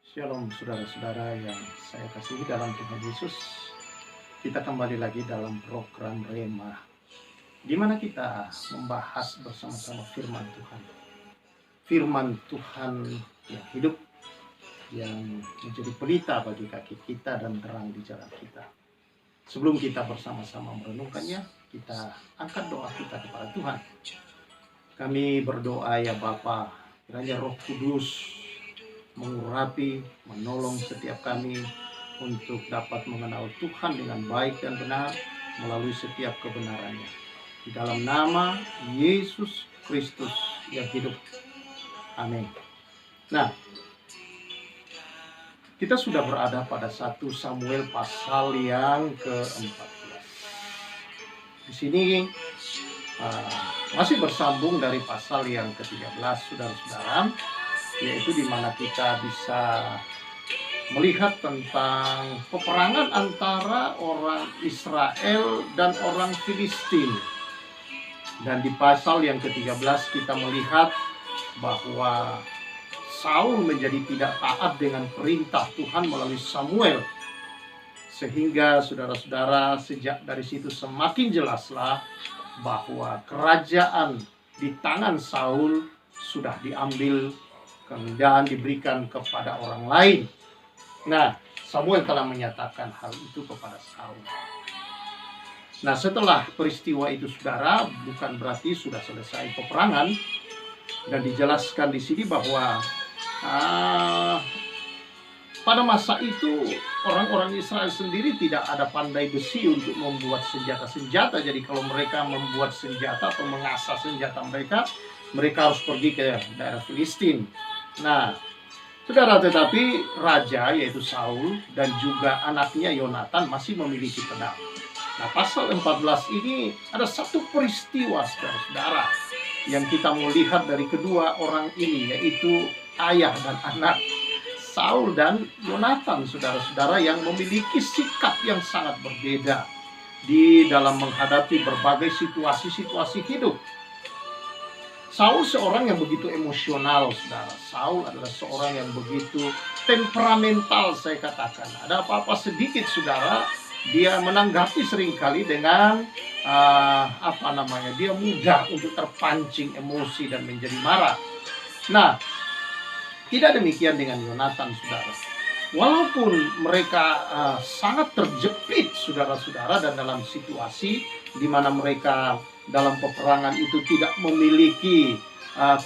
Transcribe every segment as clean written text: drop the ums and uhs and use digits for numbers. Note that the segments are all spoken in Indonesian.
Shalom saudara-saudara yang saya kasihi dalam Tuhan Yesus. Kita kembali lagi dalam program Rema, di mana kita membahas bersama-sama firman Tuhan. Firman Tuhan yang hidup, yang menjadi pelita bagi kaki kita dan terang di jalan kita. Sebelum kita bersama-sama merenungkannya, kita angkat doa kita kepada Tuhan. Kami berdoa ya Bapa, kiranya Roh Kudus mengurapi, menolong setiap kami untuk dapat mengenal Tuhan dengan baik dan benar melalui setiap kebenarannya. Di dalam nama Yesus Kristus yang hidup. Amin. Nah, kita sudah berada pada 1 Samuel pasal yang ke-14. Di sini masih bersambung dari pasal yang ke-13, saudara-saudara, yaitu di mana kita bisa melihat tentang peperangan antara orang Israel dan orang Filistin. Dan di pasal yang ke-13 kita melihat bahwa Saul menjadi tidak taat dengan perintah Tuhan melalui Samuel. Sehingga saudara-saudara, sejak dari situ semakin jelaslah bahwa kerajaan di tangan Saul sudah diambil dan diberikan kepada orang lain. Nah, Samuel telah menyatakan hal itu kepada Saul. Nah, setelah peristiwa itu, saudara, bukan berarti sudah selesai peperangan. Dan dijelaskan di sini bahwa pada masa itu orang-orang Israel sendiri tidak ada pandai besi untuk membuat senjata-senjata. Jadi kalau mereka membuat senjata atau mengasah senjata mereka harus pergi ke daerah Filistin. Nah, saudara, tetapi raja yaitu Saul dan juga anaknya Yonatan masih memiliki pedang. Nah, pasal 14 ini ada satu peristiwa, saudara-saudara, yang kita melihat dari kedua orang ini, yaitu ayah dan anak, Saul dan Yonatan, saudara-saudara, yang memiliki sikap yang sangat berbeda di dalam menghadapi berbagai situasi-situasi hidup. Saul seorang yang begitu emosional, saudara. Saul adalah seorang yang begitu temperamental, saya katakan. Ada apa-apa sedikit, saudara, dia menanggapi seringkali dengan dia mudah untuk terpancing emosi dan menjadi marah. Nah, tidak demikian dengan Yonatan, saudara. Walaupun mereka sangat terjepit, saudara-saudara, dan dalam situasi di mana mereka dalam peperangan itu tidak memiliki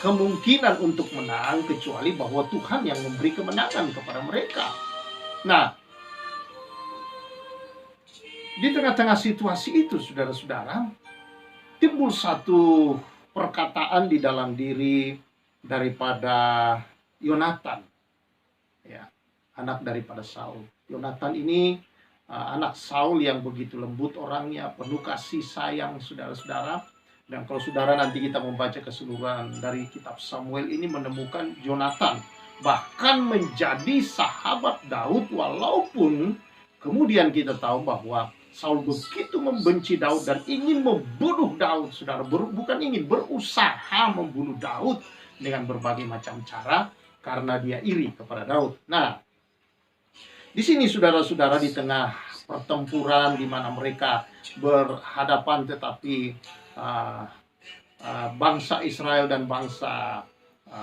kemungkinan untuk menang, kecuali bahwa Tuhan yang memberi kemenangan kepada mereka. Nah, di tengah-tengah situasi itu, saudara-saudara, timbul satu perkataan di dalam diri daripada Yonatan, ya, anak daripada Saul. Yonatan ini anak Saul yang begitu lembut orangnya, penuh kasih sayang, saudara-saudara. Dan kalau saudara nanti kita membaca keseluruhan dari kitab Samuel ini, menemukan Yonatan bahkan menjadi sahabat Daud, walaupun kemudian kita tahu bahwa Saul begitu membenci Daud dan ingin membunuh Daud, saudara. Bukan ingin, berusaha membunuh Daud dengan berbagai macam cara karena dia iri kepada Daud. Nah, di sini, saudara-saudara, di tengah pertempuran di mana mereka berhadapan, tetapi bangsa Israel dan bangsa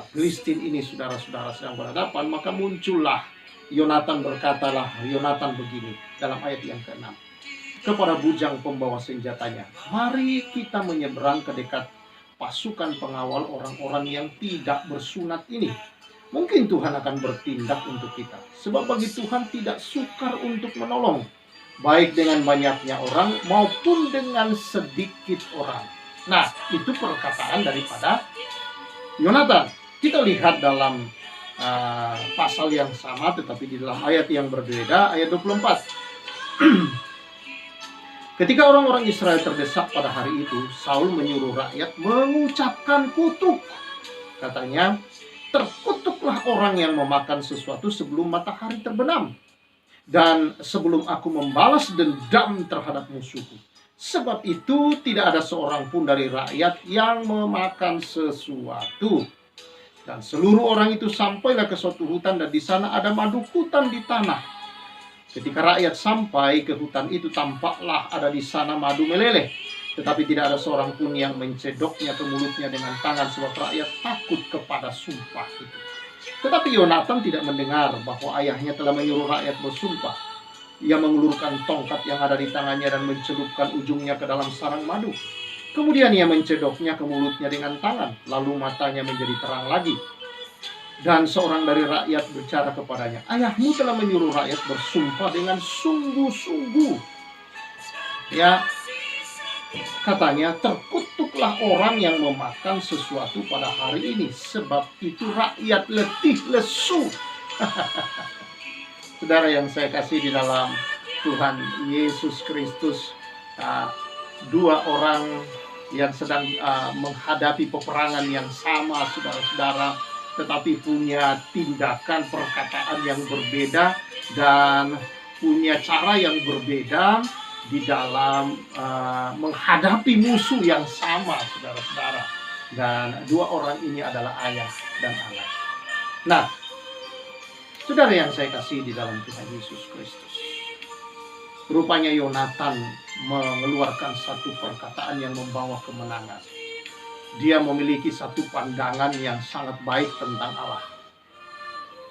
Filistin ini, saudara-saudara, sedang berhadapan, maka muncullah Yonatan. Berkatalah Yonatan begini dalam ayat yang ke-6 kepada bujang pembawa senjatanya, "Mari kita menyeberang ke dekat pasukan pengawal orang-orang yang tidak bersunat ini. Mungkin Tuhan akan bertindak untuk kita. Sebab bagi Tuhan tidak sukar untuk menolong, baik dengan banyaknya orang maupun dengan sedikit orang." Nah, itu perkataan daripada Yonatan. Kita lihat dalam pasal yang sama, tetapi di dalam ayat yang berbeda, ayat 24. Ketika orang-orang Israel terdesak pada hari itu, Saul menyuruh rakyat mengucapkan kutuk. Katanya, "Terkutuklah orang yang memakan sesuatu sebelum matahari terbenam, dan sebelum aku membalas dendam terhadap musuhku. Sebab itu tidak ada seorang pun dari rakyat yang memakan sesuatu." Dan seluruh orang itu sampailah ke suatu hutan, dan di sana ada madu hutan di tanah. Ketika rakyat sampai ke hutan itu, tampaklah ada di sana madu meleleh. Tetapi tidak ada seorang pun yang mencedoknya ke mulutnya dengan tangan, sebab rakyat takut kepada sumpah itu. Tetapi Yonatan tidak mendengar bahwa ayahnya telah menyuruh rakyat bersumpah. Ia mengulurkan tongkat yang ada di tangannya dan mencelupkan ujungnya ke dalam sarang madu. Kemudian ia mencedoknya ke mulutnya dengan tangan, lalu matanya menjadi terang lagi. Dan seorang dari rakyat berbicara kepadanya, ayahmu telah menyuruh rakyat bersumpah dengan sungguh-sungguh. Ya, katanya, terkutuklah orang yang memakan sesuatu pada hari ini, sebab itu rakyat letih lesu. Saudara yang saya kasih di dalam Tuhan Yesus Kristus, dua orang yang sedang menghadapi peperangan yang sama, saudara-saudara, tetapi punya tindakan perkataan yang berbeda dan punya cara yang berbeda di dalam menghadapi musuh yang sama, saudara-saudara. Dan dua orang ini adalah ayah dan anak. Nah, saudara yang saya kasih di dalam Tuhan Yesus Kristus, rupanya Yonatan mengeluarkan satu perkataan yang membawa kemenangan. Dia memiliki satu pandangan yang sangat baik tentang Allah,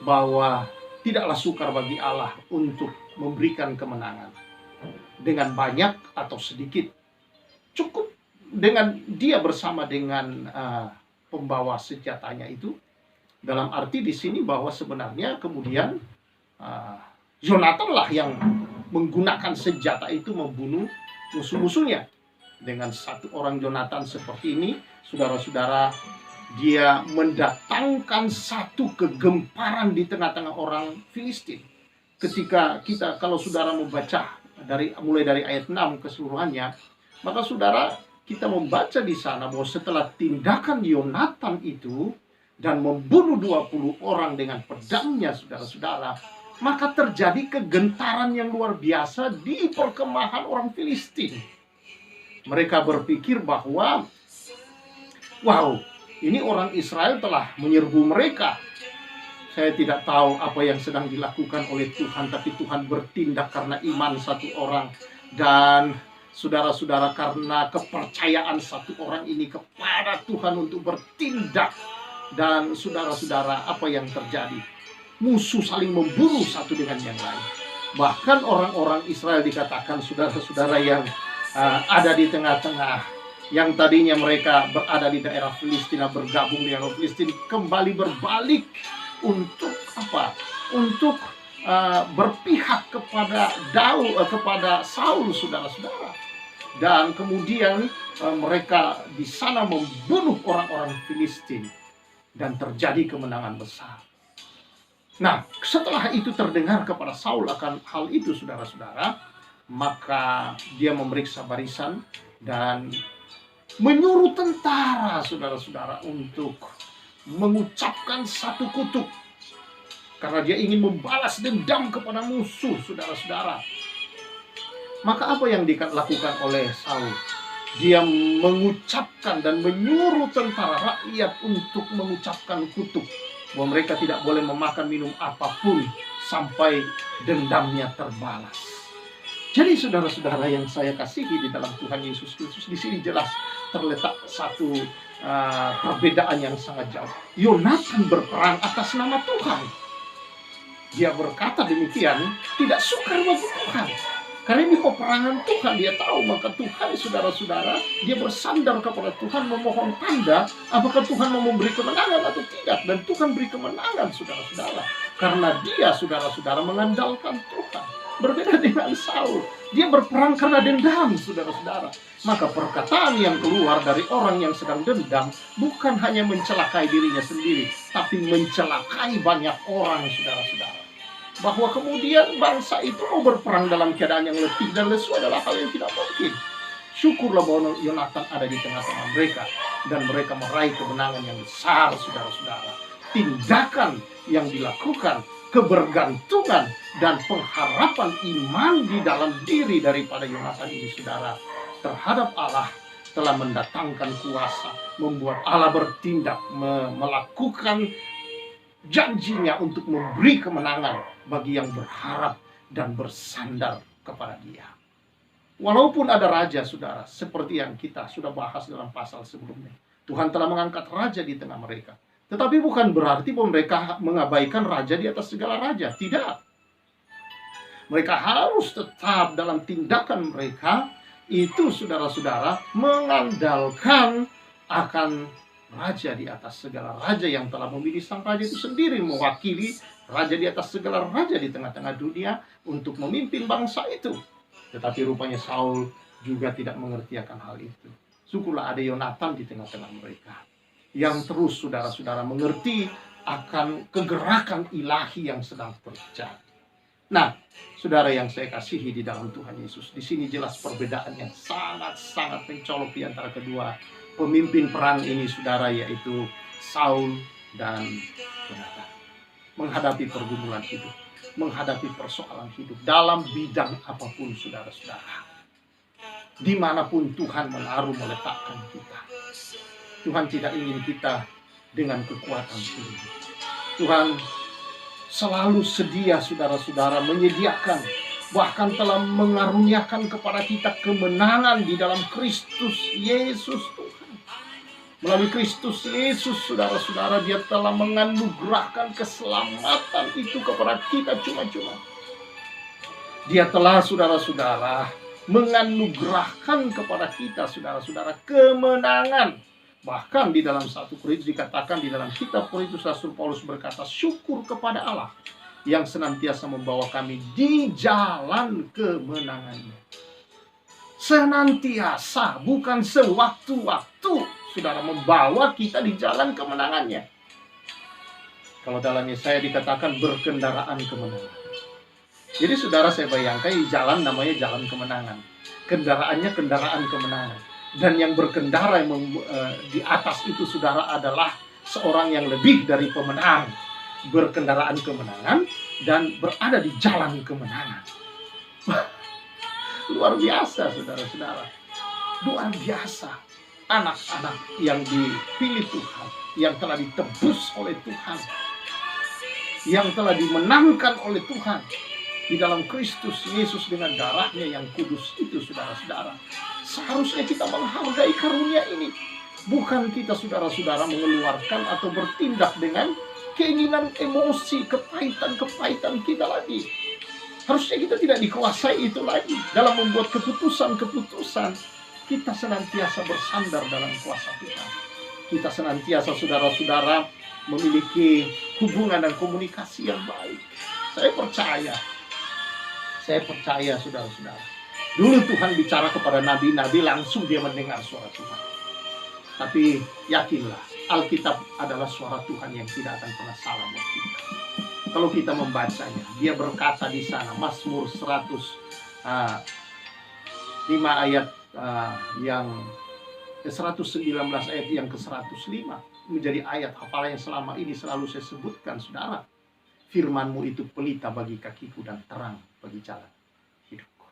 bahwa tidaklah sukar bagi Allah untuk memberikan kemenangan dengan banyak atau sedikit. Cukup dengan dia bersama dengan pembawa senjatanya itu. Dalam arti di sini bahwa sebenarnya kemudian Yonatan lah yang menggunakan senjata itu membunuh musuh-musuhnya. Dengan satu orang Yonatan seperti ini, saudara-saudara, dia mendatangkan satu kegemparan di tengah-tengah orang Filistin. Ketika kalau saudara membaca mulai dari ayat 6 keseluruhannya, maka saudara, kita membaca di sana bahwa setelah tindakan Yonatan itu dan membunuh 20 orang dengan pedangnya, saudara-saudara, maka terjadi kegentaran yang luar biasa di perkemahan orang Filistin. Mereka berpikir bahwa, wow, ini orang Israel telah menyerbu mereka. Saya tidak tahu apa yang sedang dilakukan oleh Tuhan, tapi Tuhan bertindak karena iman satu orang. Dan saudara-saudara, karena kepercayaan satu orang ini kepada Tuhan untuk bertindak. Dan saudara-saudara, apa yang terjadi? Musuh saling membunuh satu dengan yang lain. Bahkan orang-orang Israel dikatakan, saudara-saudara, yang ada di tengah-tengah, yang tadinya mereka berada di daerah Filistin, bergabung dengan orang Filistin, kembali berbalik untuk apa? Untuk berpihak kepada Saul, saudara-saudara. Dan kemudian mereka di sana membunuh orang-orang Filistin dan terjadi kemenangan besar. Nah, setelah itu terdengar kepada Saul akan hal itu, saudara-saudara, maka dia memeriksa barisan dan menyuruh tentara, saudara-saudara, untuk mengucapkan satu kutuk. Karena dia ingin membalas dendam kepada musuh, saudara-saudara. Maka apa yang dilakukan oleh Saul? Dia mengucapkan dan menyuruh tentara rakyat untuk mengucapkan kutuk, bahwa mereka tidak boleh memakan minum apapun sampai dendamnya terbalas. Jadi saudara-saudara yang saya kasihi di dalam Tuhan Yesus Kristus, di sini jelas terletak satu perbedaan yang sangat jauh. Yonatan berperang atas nama Tuhan. Dia berkata demikian, tidak sukar bagi Tuhan. Karena ini peperangan Tuhan, dia tahu, maka Tuhan, saudara-saudara, dia bersandar kepada Tuhan, memohon tanda, apakah Tuhan mau memberi kemenangan atau tidak. Dan Tuhan beri kemenangan, saudara-saudara. Karena dia, saudara-saudara, mengandalkan Tuhan. Berbeda dengan Saul, dia berperang karena dendam, saudara-saudara. Maka perkataan yang keluar dari orang yang sedang dendam bukan hanya mencelakai dirinya sendiri, tapi mencelakai banyak orang, saudara-saudara. Bahwa kemudian bangsa itu mau berperang dalam keadaan yang letih dan lesu adalah hal yang tidak mungkin. Syukurlah bahwa Yonatan ada di tengah-tengah mereka, dan mereka meraih kemenangan yang besar, saudara-saudara. Tindakan yang dilakukan, kebergantungan dan pengharapan iman di dalam diri daripada Yonatan ini, saudara, terhadap Allah, telah mendatangkan kuasa, membuat Allah bertindak, melakukan janjinya untuk memberi kemenangan bagi yang berharap dan bersandar kepada Dia. Walaupun ada raja, saudara, seperti yang kita sudah bahas dalam pasal sebelumnya, Tuhan telah mengangkat raja di tengah mereka. Tetapi bukan berarti bahwa mereka mengabaikan raja di atas segala raja. Tidak. Mereka harus tetap dalam tindakan mereka itu, saudara-saudara, mengandalkan akan raja di atas segala raja yang telah memilih sang raja itu sendiri, mewakili raja di atas segala raja di tengah-tengah dunia untuk memimpin bangsa itu. Tetapi rupanya Saul juga tidak mengerti akan hal itu. Syukurlah ada Yonatan di tengah-tengah mereka yang terus, saudara-saudara, mengerti akan kegerakan ilahi yang sedang terjadi. Nah, saudara yang saya kasihi di dalam Tuhan Yesus, di sini jelas perbedaan yang sangat-sangat mencolok di antara kedua pemimpin perang ini, saudara, yaitu Saul dan Yonatan. Menghadapi pergumulan hidup, menghadapi persoalan hidup dalam bidang apapun, saudara-saudara. Dimanapun Tuhan menaruh meletakkan kita, Tuhan tidak ingin kita dengan kekuatan ini. Tuhan selalu sedia, saudara-saudara, menyediakan, bahkan telah mengaruniakan kepada kita kemenangan di dalam Kristus Yesus Tuhan. Melalui Kristus Yesus, saudara-saudara, Dia telah menganugerahkan keselamatan itu kepada kita cuma-cuma. Dia telah, saudara-saudara, menganugerahkan kepada kita, saudara-saudara, kemenangan. Bahkan di dalam 1 Korintus dikatakan, di dalam kitab Korintus Rasul Paulus berkata, syukur kepada Allah yang senantiasa membawa kami di jalan kemenangannya. Senantiasa, bukan sewaktu-waktu, saudara, membawa kita di jalan kemenangannya. Kalau dalam Yesaya dikatakan berkendaraan kemenangan. Jadi saudara, saya bayangkan jalan namanya jalan kemenangan. Kendaraannya kendaraan kemenangan. Dan yang berkendara di atas itu, saudara, adalah seorang yang lebih dari pemenang. Berkendaraan kemenangan dan berada di jalan kemenangan. Luar biasa, saudara-saudara. Luar biasa. Anak-anak yang dipilih Tuhan, yang telah ditebus oleh Tuhan, yang telah dimenangkan oleh Tuhan di dalam Kristus Yesus dengan darahnya yang kudus itu, saudara-saudara. Seharusnya kita menghargai karunia ini. Bukan kita, saudara-saudara, mengeluarkan atau bertindak dengan keinginan emosi, kepahitan-kepahitan kita lagi. Harusnya kita tidak dikuasai itu lagi. Dalam membuat keputusan-keputusan, kita senantiasa bersandar dalam kuasa Tuhan. Kita senantiasa, saudara-saudara, memiliki hubungan dan komunikasi yang baik. Saya percaya, saudara-saudara. Dulu Tuhan bicara kepada nabi-nabi, langsung dia mendengar suara Tuhan. Tapi yakinlah, Alkitab adalah suara Tuhan yang tidak akan pernah salah buat kita. Kalau kita membacanya, dia berkata di sana, Mazmur 105 ayat yang 119 ayat yang ke-105 menjadi ayat hafalan yang selama ini selalu saya sebutkan, saudara. Firman-Mu itu pelita bagi kakiku dan terang bagi jalan hidupku.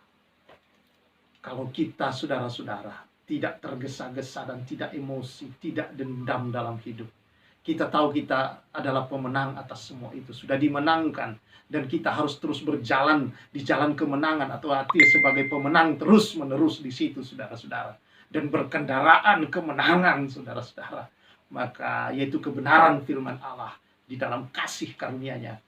Kalau kita, saudara-saudara, tidak tergesa-gesa dan tidak emosi, tidak dendam dalam hidup, kita tahu kita adalah pemenang atas semua itu. Sudah dimenangkan. Dan kita harus terus berjalan di jalan kemenangan, atau artinya sebagai pemenang terus-menerus di situ, saudara-saudara. Dan berkendaraan kemenangan, saudara-saudara. Maka yaitu kebenaran firman Allah di dalam kasih karunia-Nya.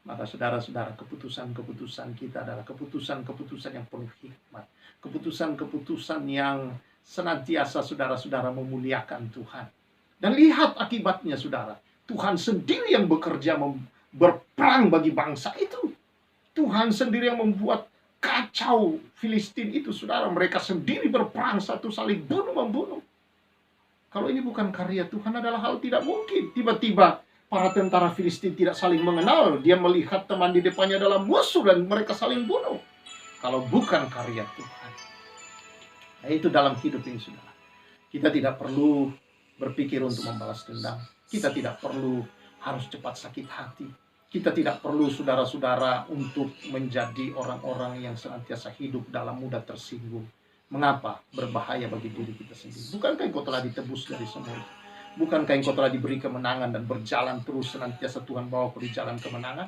Maka saudara-saudara, keputusan-keputusan kita adalah keputusan-keputusan yang penuh hikmat. Keputusan-keputusan yang senantiasa, saudara-saudara, memuliakan Tuhan. Dan lihat akibatnya, saudara. Tuhan sendiri yang bekerja berperang bagi bangsa itu. Tuhan sendiri yang membuat kacau Filistin itu, saudara. Mereka sendiri berperang, satu saling bunuh-membunuh. Kalau ini bukan karya Tuhan, adalah hal tidak mungkin. Tiba-tiba para tentara Filistin tidak saling mengenal. Dia melihat teman di depannya adalah musuh dan mereka saling bunuh. Kalau bukan karya Tuhan. Nah, itu dalam hidup ini, saudara. Kita tidak perlu berpikir untuk membalas dendam. Kita tidak perlu harus cepat sakit hati. Kita tidak perlu, saudara-saudara, untuk menjadi orang-orang yang senantiasa hidup dalam mudah tersinggung. Mengapa berbahaya bagi diri kita sendiri? Bukankah engkau telah ditebus dari semua itu? Bukankah engkau telah diberi kemenangan dan berjalan terus senantiasa Tuhan bawa di jalan kemenangan?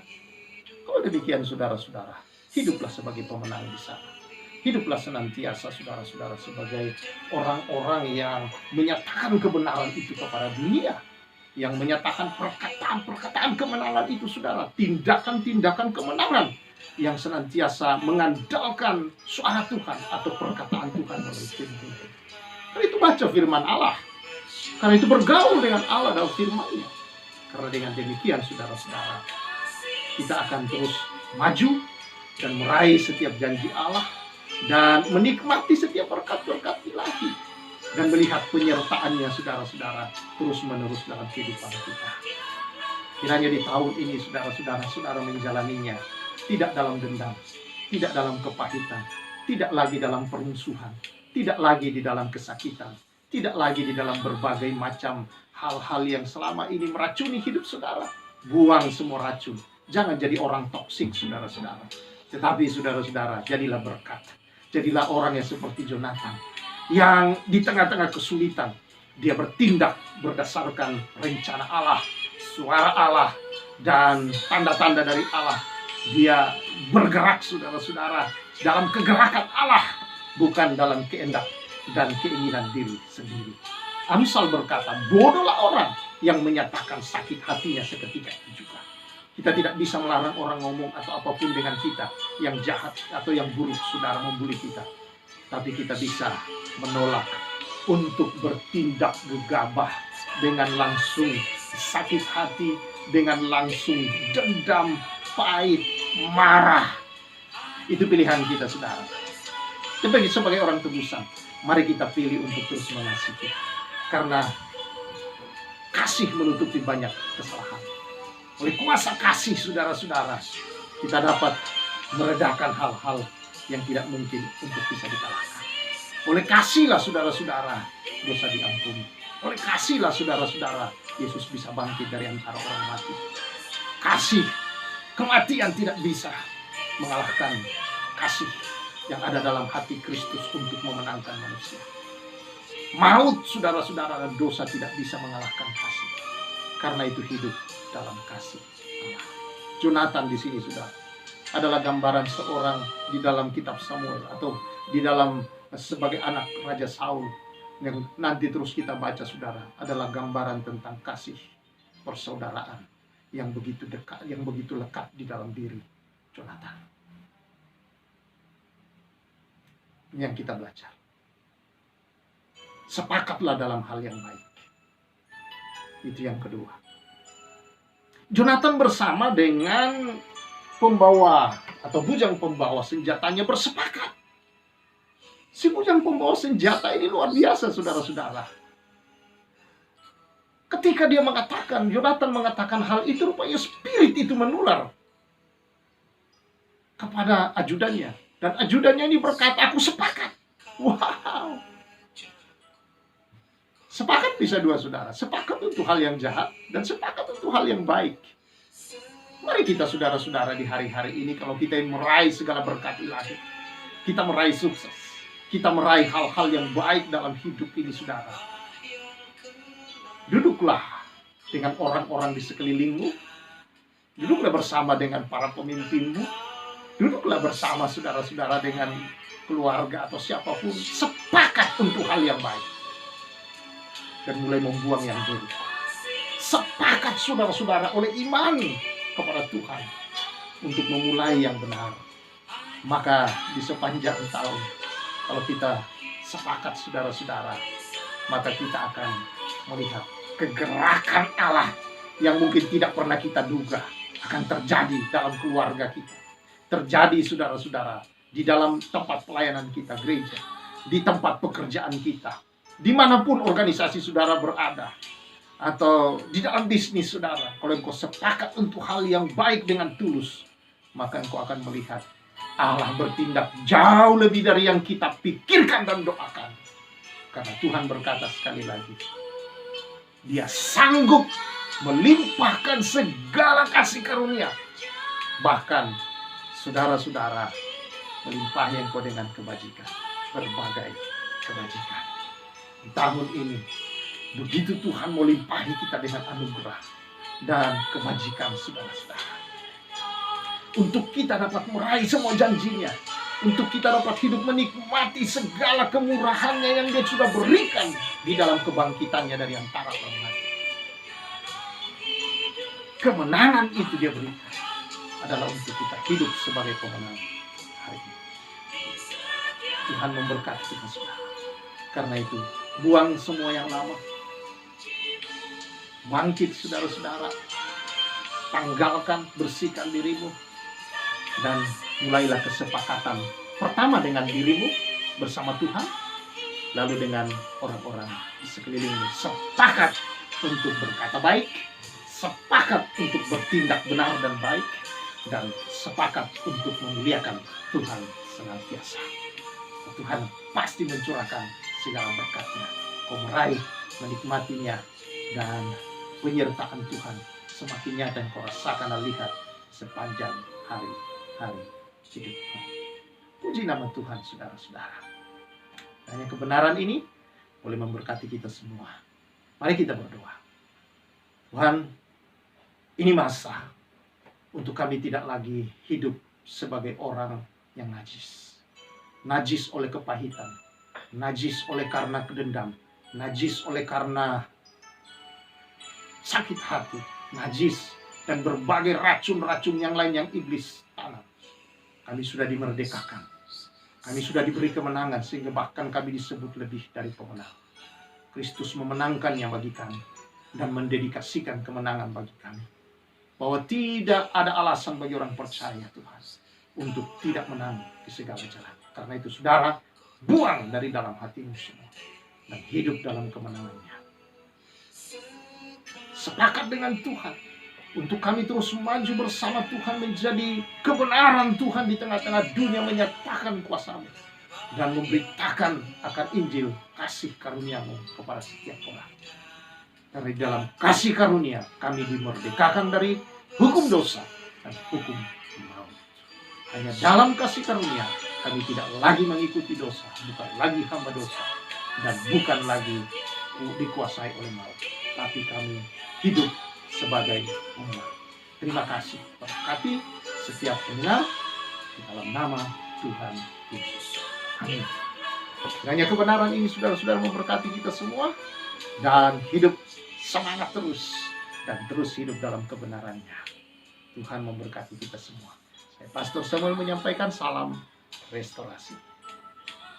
Kalau demikian saudara-saudara, hiduplah sebagai pemenang di sana. Hiduplah senantiasa saudara-saudara sebagai orang-orang yang menyatakan kebenaran itu kepada dunia. Yang menyatakan perkataan-perkataan kemenangan itu saudara. Tindakan-tindakan kemenangan yang senantiasa mengandalkan suara Tuhan atau perkataan Tuhan melalui firman. Karena itu baca firman Allah. Karena itu bergaul dengan Allah dalam firman-Nya. Karena dengan demikian saudara-saudara, kita akan terus maju dan meraih setiap janji Allah dan menikmati setiap berkat-berkat ilahi dan melihat penyertaan-Nya saudara-saudara terus-menerus dalam kehidupan kita. Kiranya di tahun ini saudara-saudara menjalaninya tidak dalam dendam, tidak dalam kepahitan, tidak lagi dalam permusuhan, tidak lagi di dalam kesakitan, tidak lagi di dalam berbagai macam hal-hal yang selama ini meracuni hidup saudara. Buang semua racun. Jangan jadi orang toksik saudara-saudara. Tetapi saudara-saudara, jadilah berkat. Jadilah orang yang seperti Jonathan, yang di tengah-tengah kesulitan, dia bertindak berdasarkan rencana Allah, suara Allah, dan tanda-tanda dari Allah. Dia bergerak saudara-saudara dalam kegerakan Allah, bukan dalam kehendak dan keinginan diri sendiri. Amsal berkata, bodohlah orang yang menyatakan sakit hatinya seketika itu juga. Kita tidak bisa melarang orang ngomong atau apapun dengan kita yang jahat atau yang buruk, saudara, membuli kita. Tapi kita bisa menolak untuk bertindak gegabah dengan langsung sakit hati, dengan langsung dendam, pahit, marah. Itu pilihan kita saudara. Tapi sebagai orang tebusan, mari kita pilih untuk terus mengasihi. Karena kasih menutupi banyak kesalahan. Oleh kuasa kasih saudara-saudara, kita dapat meredakan hal-hal yang tidak mungkin untuk bisa dikalahkan. Oleh kasihlah saudara-saudara, dosa diampuni. Oleh kasihlah saudara-saudara, Yesus bisa bangkit dari antara orang mati. Kasih, kematian tidak bisa mengalahkan kasih yang ada dalam hati Kristus untuk memenangkan manusia. Maut saudara-saudara dan dosa tidak bisa mengalahkan kasih. Karena itu hidup dalam kasih Allah. Jonathan di sini saudara adalah gambaran seorang di dalam kitab Samuel atau di dalam sebagai anak Raja Saul yang nanti terus kita baca saudara, adalah gambaran tentang kasih persaudaraan yang begitu dekat, yang begitu lekat di dalam diri Jonathan. Ini yang kita belajar. Sepakatlah dalam hal yang baik. Itu yang kedua. Jonathan bersama dengan pembawa atau bujang pembawa senjatanya bersepakat. Si bujang pembawa senjata ini luar biasa saudara-saudara. Ketika dia mengatakan, Jonathan mengatakan hal itu, rupanya spirit itu menular kepada ajudannya. Dan ajudannya ini berkata, aku sepakat. Wow. Sepakat bisa dua saudara. Sepakat untuk hal yang jahat dan sepakat untuk hal yang baik. Mari kita saudara-saudara di hari-hari ini, kalau kita meraih segala berkat ilahi, kita meraih sukses, kita meraih hal-hal yang baik dalam hidup ini saudara. Duduklah dengan orang-orang di sekelilingmu. Duduklah bersama dengan para pemimpinmu. Duduklah bersama saudara-saudara dengan keluarga atau siapapun. Sepakat untuk hal yang baik. Dan mulai membuang yang buruk. Sepakat saudara-saudara oleh iman kepada Tuhan untuk memulai yang benar. Maka di sepanjang tahun, kalau kita sepakat saudara-saudara, maka kita akan melihat kegerakan Allah yang mungkin tidak pernah kita duga akan terjadi dalam keluarga kita. Terjadi saudara-saudara di dalam tempat pelayanan kita, gereja, di tempat pekerjaan kita, dimanapun organisasi saudara berada, atau di dalam bisnis saudara. Kalau engkau sepakat untuk hal yang baik dengan tulus, maka engkau akan melihat Allah bertindak jauh lebih dari yang kita pikirkan dan doakan. Karena Tuhan berkata sekali lagi, Dia sanggup melimpahkan segala kasih karunia. Bahkan saudara-saudara, melimpahnya engkau dengan kebajikan. berbagai kebajikan. Di tahun ini, begitu Tuhan melimpahi kita dengan anugerah dan kebajikan, saudara-saudara. Untuk kita dapat meraih semua janjinya, untuk kita dapat hidup menikmati segala kemurahannya yang Dia sudah berikan di dalam kebangkitannya dari antara orang mati. Kemenangan itu Dia berikan adalah untuk kita hidup sebagai pemenang hari ini. Tuhan memberkati kita semua. Karena itu, buang semua yang lama. Bangkit, saudara-saudara. Tanggalkan, bersihkan dirimu. Dan mulailah kesepakatan. Pertama dengan dirimu bersama Tuhan. Lalu dengan orang-orang di sekelilingmu. Sepakat untuk berkata baik. Sepakat untuk bertindak benar dan baik. Dan sepakat untuk memuliakan Tuhan senantiasa. Tuhan pasti mencurahkan segala berkat-Nya. Kau meraih, menikmatinya, dan penyertaan Tuhan semakin nyata yang kau rasakan dan lihat sepanjang hari-hari hidupmu. Puji nama Tuhan, saudara-saudara. Hanya kebenaran ini boleh memberkati kita semua. Mari kita berdoa. Tuhan, ini masa untuk kami tidak lagi hidup sebagai orang yang najis. Najis oleh kepahitan, najis oleh karena kedendam, najis oleh karena sakit hati, najis dan berbagai racun-racun yang lain yang iblis tanam. Kami sudah dimerdekakan, kami sudah diberi kemenangan sehingga bahkan kami disebut lebih dari pemenang. Kristus memenangkannya bagi kami dan mendedikasikan kemenangan bagi kami. Bahwa tidak ada alasan bagi orang percaya Tuhan untuk tidak menang di segala jalan. Karena itu saudara, buang dari dalam hatimu semua dan hidup dalam kemenangannya. Sepakat dengan Tuhan untuk kami terus maju bersama Tuhan menjadi kebenaran Tuhan di tengah-tengah dunia, menyatakan kuasa-Mu dan memberitakan akan Injil kasih karunia-Mu kepada setiap orang. Karena di dalam kasih karunia kami dimerdekakan dari hukum dosa dan hukum maut. Hanya dalam kasih karunia kami tidak lagi mengikuti dosa, bukan lagi hamba dosa, dan bukan lagi dikuasai oleh maut. Tapi kami hidup sebagai pemenang. Terima kasih. Berkati setiap pendengar di dalam nama Tuhan Yesus. Amin. Kiranya kebenaran ini saudara-saudara memberkati kita semua dan hidup semangat terus dan terus hidup dalam kebenarannya. Tuhan memberkati kita semua. Saya Pastor Samuel menyampaikan salam restorasi.